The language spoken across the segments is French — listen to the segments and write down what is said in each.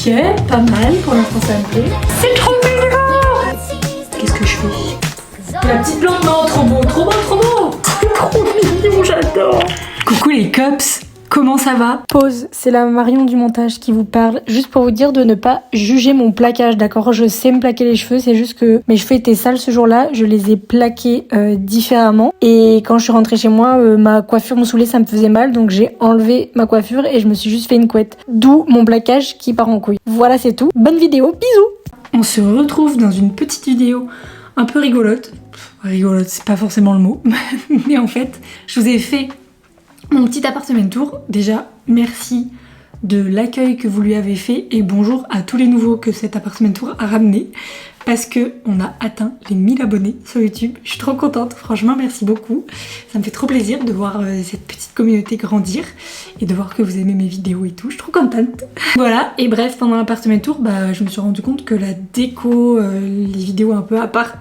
Ok, pas mal, pour l'instant ça me plaît. C'est trop mignon. Qu'est-ce que je fais? La petite plante, non, trop beau, trop beau, trop beau. C'est trop mignon, j'adore. Coucou les cops, comment ça va? Pause, c'est la Marion du montage qui vous parle. Juste pour vous dire de ne pas juger mon plaquage, d'accord? Je sais me plaquer les cheveux, c'est juste que mes cheveux étaient sales ce jour-là. Je les ai plaqués différemment. Et quand je suis rentrée chez moi, ma coiffure me saoulait, ça me faisait mal. Donc j'ai enlevé ma coiffure et je me suis juste fait une couette. D'où mon plaquage qui part en couille. Voilà, c'est tout. Bonne vidéo, bisous! On se retrouve dans une petite vidéo un peu rigolote. Rigolote, c'est pas forcément le mot. Mais en fait, je vous ai fait mon petit appartement tour. Déjà, merci de l'accueil que vous lui avez fait et bonjour à tous les nouveaux que cet appartement tour a ramené parce que on a atteint les 1000 abonnés sur YouTube. Je suis trop contente, franchement merci beaucoup. Ça me fait trop plaisir de voir cette petite communauté grandir et de voir que vous aimez mes vidéos et tout. Je suis trop contente. Voilà, et bref, pendant l'appartement tour, je me suis rendu compte que la déco, les vidéos un peu apart,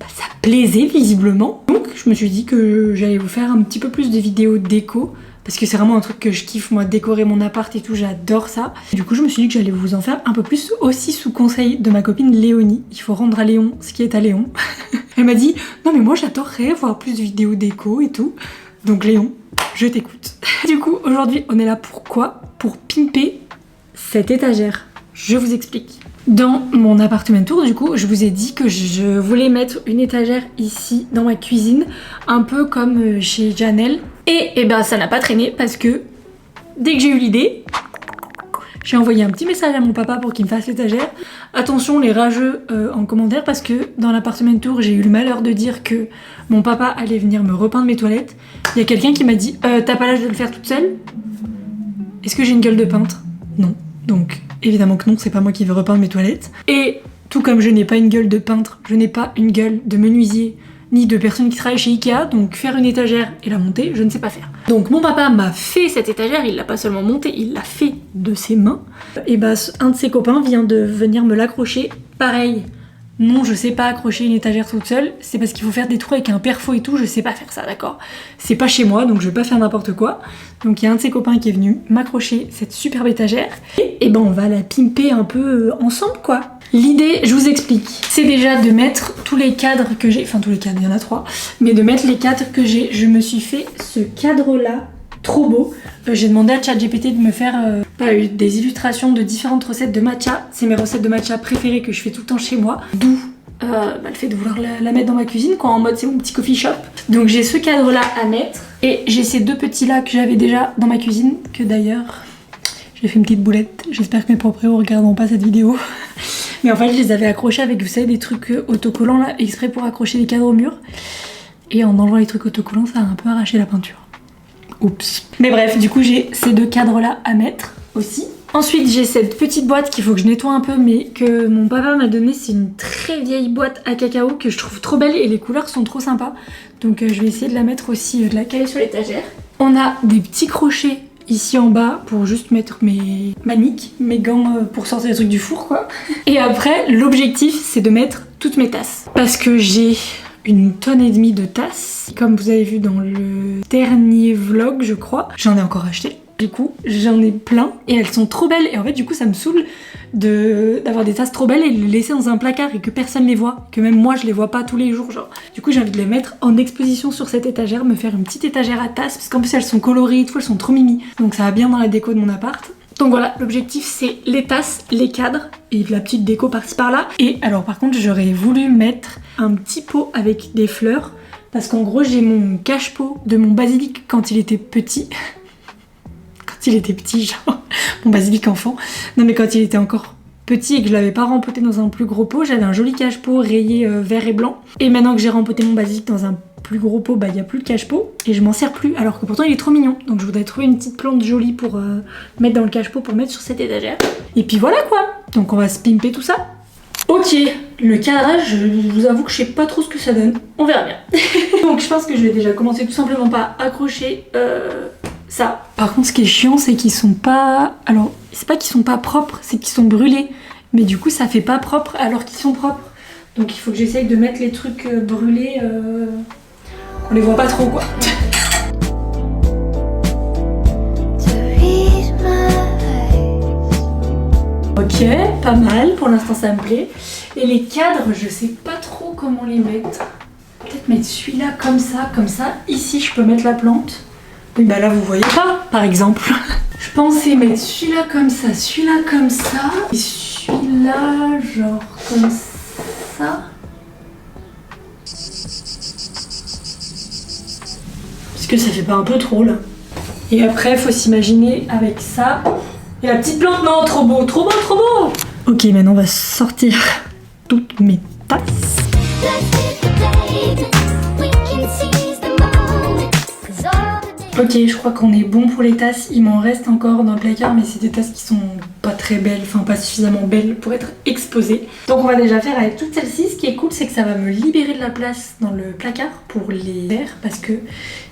ça plaisait visiblement. Donc je me suis dit que j'allais vous faire un petit peu plus de vidéos déco parce que c'est vraiment un truc que je kiffe, moi, décorer mon appart et tout, j'adore ça. Et du coup je me suis dit que j'allais vous en faire un peu plus aussi sous conseil de ma copine Léonie. Il faut rendre à Léon ce qui est à Léon. Elle m'a dit non mais moi j'adorerais voir plus de vidéos déco et tout. Donc Léon, je t'écoute. Du coup aujourd'hui on est là pour quoi? Pour pimper cette étagère. Je vous explique. Dans mon appartement tour, du coup, je vous ai dit que je voulais mettre une étagère ici dans ma cuisine, un peu comme chez Janelle. Et ben ça n'a pas traîné parce que dès que j'ai eu l'idée, j'ai envoyé un petit message à mon papa pour qu'il me fasse l'étagère. Attention les rageux en commentaire parce que dans l'appartement tour, j'ai eu le malheur de dire que mon papa allait venir me repeindre mes toilettes. Il y a quelqu'un qui m'a dit t'as pas l'âge de le faire toute seule? Est-ce que j'ai une gueule de peintre? Non. Donc évidemment que non, c'est pas moi qui vais repeindre mes toilettes. Et tout comme je n'ai pas une gueule de peintre, je n'ai pas une gueule de menuisier, ni de personne qui travaille chez Ikea, donc faire une étagère et la monter, je ne sais pas faire. Donc mon papa m'a fait cette étagère, il l'a pas seulement montée, il l'a fait de ses mains. Et un de ses copains vient de venir me l'accrocher, pareil. Non, je sais pas accrocher une étagère toute seule, c'est parce qu'il faut faire des trous avec un perfo et tout, je sais pas faire ça, d'accord? C'est pas chez moi, donc je vais pas faire n'importe quoi. Donc il y a un de ses copains qui est venu m'accrocher cette superbe étagère, et on va la pimper un peu ensemble, quoi. L'idée, je vous explique, c'est déjà de mettre tous les cadres que j'ai, enfin tous les cadres, il y en a 3, mais de mettre les cadres que j'ai. Je me suis fait ce cadre-là, trop beau. J'ai demandé à ChatGPT de me faire des illustrations de différentes recettes de matcha. C'est mes recettes de matcha préférées que je fais tout le temps chez moi. D'où le fait de vouloir la mettre dans ma cuisine, quoi, en mode c'est mon petit coffee shop. Donc j'ai ce cadre-là à mettre. Et j'ai ces deux petits-là que j'avais déjà dans ma cuisine, que d'ailleurs, j'ai fait une petite boulette. J'espère que mes proprios ne regarderont pas cette vidéo. Mais en fait, je les avais accrochés avec, vous savez, des trucs autocollants là, exprès pour accrocher les cadres au mur. Et en enlevant les trucs autocollants, ça a un peu arraché la peinture. Oups. Mais bref, du coup j'ai ces deux cadres là à mettre aussi. Ensuite j'ai cette petite boîte qu'il faut que je nettoie un peu mais que mon papa m'a donnée. C'est une très vieille boîte à cacao que je trouve trop belle et les couleurs sont trop sympas. Donc je vais essayer de la mettre aussi, de la caler sur l'étagère. On a des petits crochets ici en bas pour juste mettre mes maniques, mes gants pour sortir les trucs du four, quoi. Et après l'objectif c'est de mettre toutes mes tasses. Parce que j'ai une tonne et demie de tasses. Comme vous avez vu dans le dernier vlog, je crois, j'en ai encore acheté. Du coup, j'en ai plein et elles sont trop belles. Et en fait, du coup, ça me saoule d'avoir des tasses trop belles et de les laisser dans un placard et que personne les voit. Que même moi, je les vois pas tous les jours, genre. Du coup, j'ai envie de les mettre en exposition sur cette étagère, me faire une petite étagère à tasses. Parce qu'en plus, elles sont colorées et tout, elles sont trop mimi. Donc ça va bien dans la déco de mon appart. Donc voilà, l'objectif c'est les tasses, les cadres et la petite déco par-ci par-là. Et alors par contre j'aurais voulu mettre un petit pot avec des fleurs parce qu'en gros j'ai mon cache-pot de mon basilic quand il était petit. Quand il était petit, genre mon basilic enfant. Non mais quand il était encore petit et que je l'avais pas rempoté dans un plus gros pot, j'avais un joli cache-pot rayé vert et blanc. Et maintenant que j'ai rempoté mon basilic dans un plus gros pot, il n'y a plus de cache-pot et je m'en sers plus alors que pourtant il est trop mignon. Donc je voudrais trouver une petite plante jolie pour mettre dans le cache-pot pour mettre sur cette étagère. Et puis voilà quoi. Donc on va se pimper tout ça. Ok, le cadrage, je vous avoue que je sais pas trop ce que ça donne. On verra bien. Donc je pense que je vais déjà commencer tout simplement par accrocher ça. Par contre ce qui est chiant c'est qu'ils sont pas... Alors c'est pas qu'ils sont pas propres, c'est qu'ils sont brûlés. Mais du coup ça fait pas propre alors qu'ils sont propres. Donc il faut que j'essaye de mettre les trucs brûlés... On les voit pas trop quoi. Ok, pas mal, pour l'instant ça me plaît. Et les cadres, je sais pas trop comment les mettre. Peut-être mettre celui-là comme ça, ici je peux mettre la plante. Oui bah là vous voyez pas, par exemple. Je pensais mettre celui-là comme ça, et celui-là genre comme ça. Parce que ça fait pas un peu trop là. Et après faut s'imaginer avec ça. Et la petite plante, non, trop beau, trop beau, trop beau. Ok, maintenant on va sortir toutes mes tasses. Ok, je crois qu'on est bon pour les tasses. Il m'en reste encore dans le placard, mais c'est des tasses qui sont pas très belles, enfin pas suffisamment belles pour être exposées. Donc on va déjà faire avec toutes celles-ci. Ce qui est cool, c'est que ça va me libérer de la place dans le placard pour les verres, parce que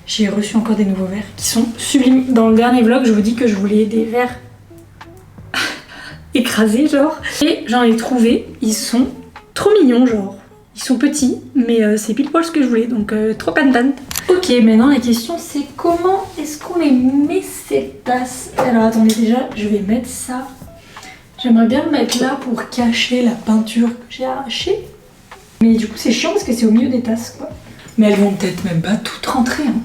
j'ai reçu encore des nouveaux verres qui sont sublimes. Dans le dernier vlog, je vous dis que je voulais des verres écrasés, genre. Et j'en ai trouvé, ils sont trop mignons, genre. Ils sont petits, mais c'est pile poil ce que je voulais, donc trop contente. Ok, maintenant la question c'est comment est-ce qu'on les met ces tasses? Alors attendez, déjà je vais mettre ça. J'aimerais bien le mettre là pour cacher la peinture que j'ai arrachée. Mais du coup c'est chiant parce que c'est au milieu des tasses quoi. Mais elles vont peut-être même pas toutes rentrer. Hein.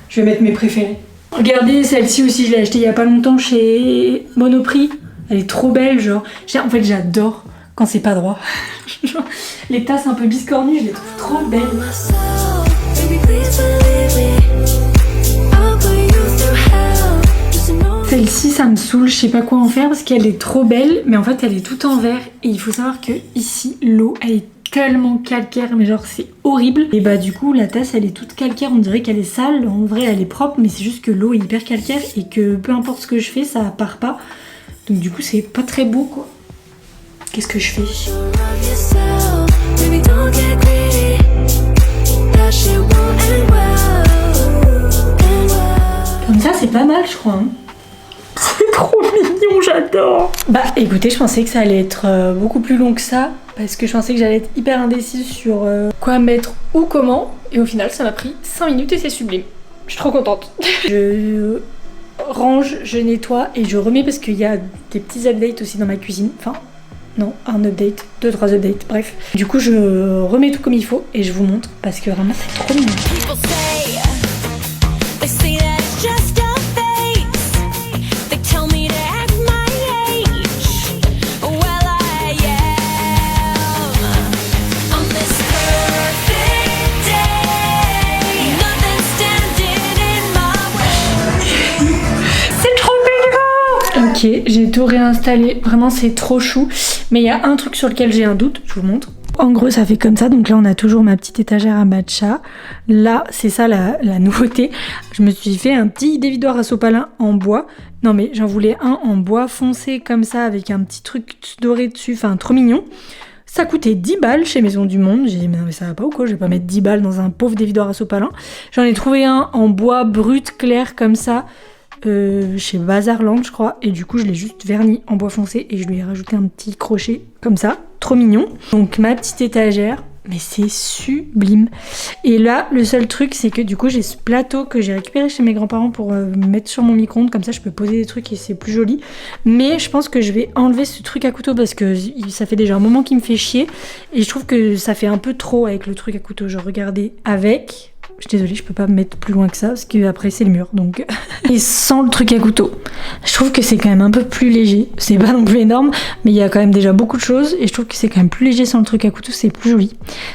Je vais mettre mes préférées. Regardez celle-ci aussi, je l'ai achetée il y a pas longtemps chez Monoprix. Elle est trop belle, genre. En fait j'adore quand c'est pas droit. Les tasses un peu biscornues, je les trouve trop belles. Celle-ci ça me saoule, je sais pas quoi en faire parce qu'elle est trop belle, mais en fait elle est toute en verre et il faut savoir que ici l'eau elle est tellement calcaire, mais genre c'est horrible. Et bah du coup la tasse elle est toute calcaire, on dirait qu'elle est sale, en vrai elle est propre, mais c'est juste que l'eau est hyper calcaire et que peu importe ce que je fais ça part pas. Donc du coup c'est pas très beau quoi. Qu'est-ce que je fais? Comme ça c'est pas mal je crois. Hein. C'est trop mignon, j'adore. Bah écoutez, je pensais que ça allait être beaucoup plus long que ça. Parce que je pensais que j'allais être hyper indécise sur quoi mettre ou comment. Et au final ça m'a pris 5 minutes et c'est sublime. Je suis trop contente. Je range, je nettoie et je remets parce qu'il y a des petits updates aussi dans ma cuisine. Enfin, non, un update, 2-3 updates, bref. Du coup je remets tout comme il faut et je vous montre parce que vraiment c'est trop mignon. Ok, j'ai tout réinstallé, vraiment c'est trop chou. Mais il y a un truc sur lequel j'ai un doute, je vous montre. En gros ça fait comme ça, donc là on a toujours ma petite étagère à matcha. Là c'est ça la nouveauté. Je me suis fait un petit dévidoir à sopalin en bois. Non mais j'en voulais un en bois foncé comme ça avec un petit truc doré dessus, enfin trop mignon. Ça coûtait 10 balles chez Maison du Monde. J'ai dit mais non mais ça va pas ou quoi, je vais pas mettre 10 balles dans un pauvre dévidoir à sopalin. J'en ai trouvé un en bois brut clair comme ça. Chez Bazarland je crois, et du coup je l'ai juste verni en bois foncé et je lui ai rajouté un petit crochet comme ça, trop mignon. Donc ma petite étagère, mais c'est sublime. Et là le seul truc c'est que du coup j'ai ce plateau que j'ai récupéré chez mes grands-parents pour mettre sur mon micro-ondes, comme ça je peux poser des trucs et c'est plus joli. Mais je pense que je vais enlever ce truc à couteau parce que ça fait déjà un moment qu'il me fait chier et je trouve que ça fait un peu trop avec le truc à couteau. Genre regardez avec... Je suis désolée, je peux pas me mettre plus loin que ça parce que après c'est le mur donc. Et sans le truc à couteau, je trouve que c'est quand même un peu plus léger. C'est pas non plus énorme, mais il y a quand même déjà beaucoup de choses et je trouve que c'est quand même plus léger sans le truc à couteau, c'est plus joli.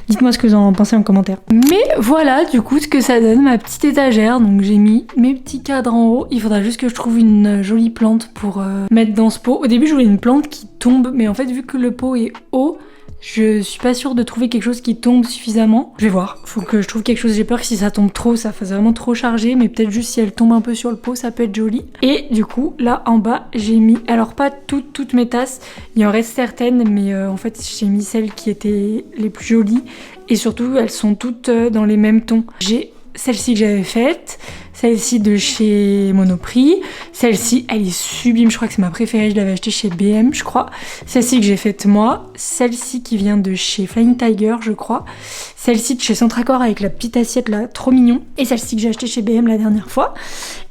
Dites-moi ce que vous en pensez en commentaire. Mais voilà du coup ce que ça donne ma petite étagère. Donc j'ai mis mes petits cadres en haut. Il faudra juste que je trouve une jolie plante pour mettre dans ce pot. Au début je voulais une plante qui tombe, mais en fait vu que le pot est haut, je suis pas sûre de trouver quelque chose qui tombe suffisamment. Je vais voir, faut que je trouve quelque chose. J'ai peur que si ça tombe trop, ça fasse vraiment trop chargé, mais peut-être juste si elle tombe un peu sur le pot, ça peut être joli. Et du coup, là en bas, j'ai mis, alors pas toutes mes tasses, il en reste certaines, mais en fait j'ai mis celles qui étaient les plus jolies. Et surtout, elles sont toutes dans les mêmes tons. J'ai celle-ci que j'avais faite, celle-ci de chez Monoprix, celle-ci elle est sublime, je crois que c'est ma préférée, je l'avais achetée chez BM je crois, celle-ci que j'ai faite moi, celle-ci qui vient de chez Flying Tiger je crois, celle-ci de chez Centracor avec la petite assiette là, trop mignon, et celle-ci que j'ai achetée chez BM la dernière fois.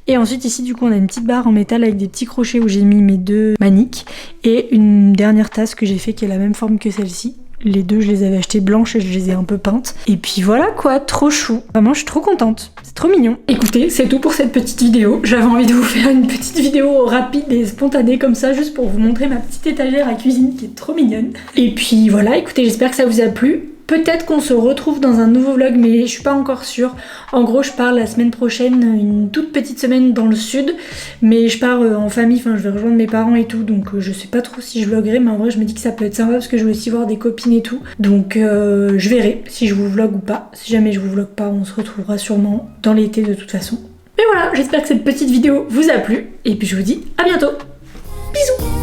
Et ensuite ici du coup on a une petite barre en métal avec des petits crochets où j'ai mis mes 2 maniques et une dernière tasse que j'ai fait qui est la même forme que celle-ci. Les deux je les avais achetées blanches et je les ai un peu peintes. Et puis voilà quoi, trop chou. Vraiment je suis trop contente, c'est trop mignon. Écoutez, c'est tout pour cette petite vidéo. J'avais envie de vous faire une petite vidéo rapide et spontanée comme ça juste pour vous montrer ma petite étagère à cuisine qui est trop mignonne. Et puis voilà, écoutez, j'espère que ça vous a plu. Peut-être qu'on se retrouve dans un nouveau vlog mais je suis pas encore sûre. En gros je pars la semaine prochaine, une toute petite semaine dans le sud. Mais je pars en famille, enfin je vais rejoindre mes parents et tout. Donc je sais pas trop si je vloguerai, mais en vrai je me dis que ça peut être sympa parce que je vais aussi voir des copines et tout. Donc je verrai si je vous vlog ou pas. Si jamais je vous vlog pas, on se retrouvera sûrement dans l'été de toute façon. Mais voilà, j'espère que cette petite vidéo vous a plu. Et puis je vous dis à bientôt. Bisous.